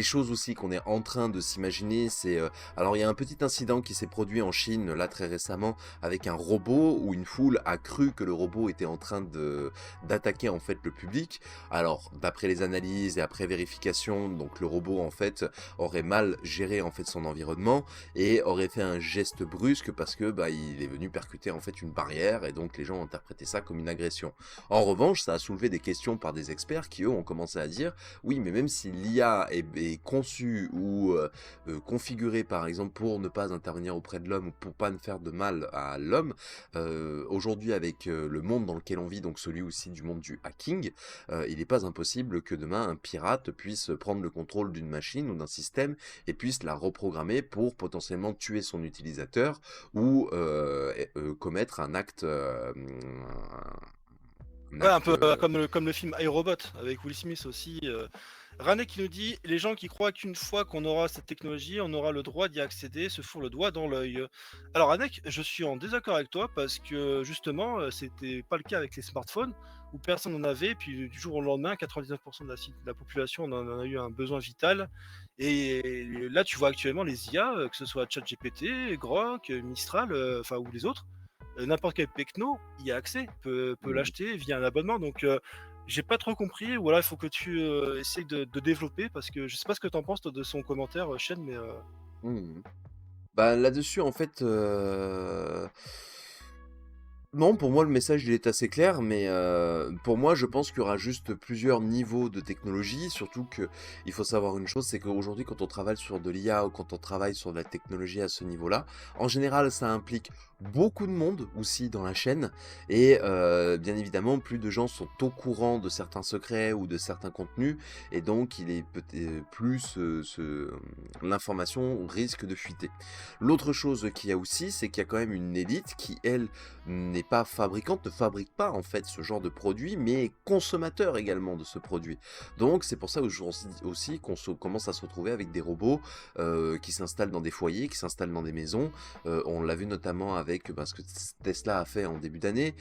Les choses aussi qu'on est en train de s'imaginer, c'est, alors il y a un petit incident qui s'est produit en Chine, là, très récemment, avec un robot où une foule a cru que le robot était en train de d'attaquer, en fait, le public. Alors, d'après les analyses et après vérification, donc le robot, en fait, aurait mal géré, en fait, son environnement et aurait fait un geste brusque parce que, bah, il est venu percuter, en fait, une barrière et donc les gens ont interprété ça comme une agression. En revanche, ça a soulevé des questions par des experts qui, eux, ont commencé à dire: «Oui, mais même si l'IA est conçue ou configurée, par exemple, pour ne pas intervenir auprès de l'homme ou pour pas ne faire de mal à l'homme, aujourd'hui, avec le monde dans lequel on vit, donc celui aussi du monde du hacking, il n'est pas impossible que demain, un pirate puisse prendre le contrôle d'une machine ou d'un système et puisse la reprogrammer pour potentiellement tuer son utilisateur ou commettre un acte, un Ouais, un acte peu comme le film iRobot avec Will Smith aussi. Ranek qui nous dit: «Les gens qui croient qu'une fois qu'on aura cette technologie, on aura le droit d'y accéder, se font le doigt dans l'œil». Alors Ranek, je suis en désaccord avec toi parce que justement, c'était pas le cas avec les smartphones où personne n'en avait, puis du jour au lendemain, 99 de la population en a eu un besoin vital et là, tu vois actuellement les IA, que ce soit ChatGPT, Grok, Mistral, enfin ou les autres, n'importe quel pecno y a accès, peut mmh. l'acheter via un abonnement. Donc, j'ai pas trop compris. Ou alors il faut que tu essayes de développer parce que je sais pas ce que tu en penses toi, de son commentaire, Chêne, mais Mmh. Bah, là-dessus, en fait, non, pour moi, le message, il est assez clair, mais pour moi, je pense qu'il y aura juste plusieurs niveaux de technologie. Surtout qu'il faut savoir une chose, c'est qu'aujourd'hui, quand on travaille sur de l'IA ou quand on travaille sur de la technologie à ce niveau-là, en général, ça implique beaucoup de monde aussi dans la chaîne et bien évidemment, plus de gens sont au courant de certains secrets ou de certains contenus et donc il est peut-être plus, l'information risque de fuiter. L'autre chose qu'il y a aussi, c'est qu'il y a quand même une élite qui, elle, n'est pas fabricante, ne fabrique pas en fait ce genre de produit, mais est consommateur également de ce produit. Donc c'est pour ça aujourd'hui aussi qu'on commence à se retrouver avec des robots qui s'installent dans des foyers, qui s'installent dans des maisons. On l'a vu notamment avec ce que Tesla a fait en début d'année.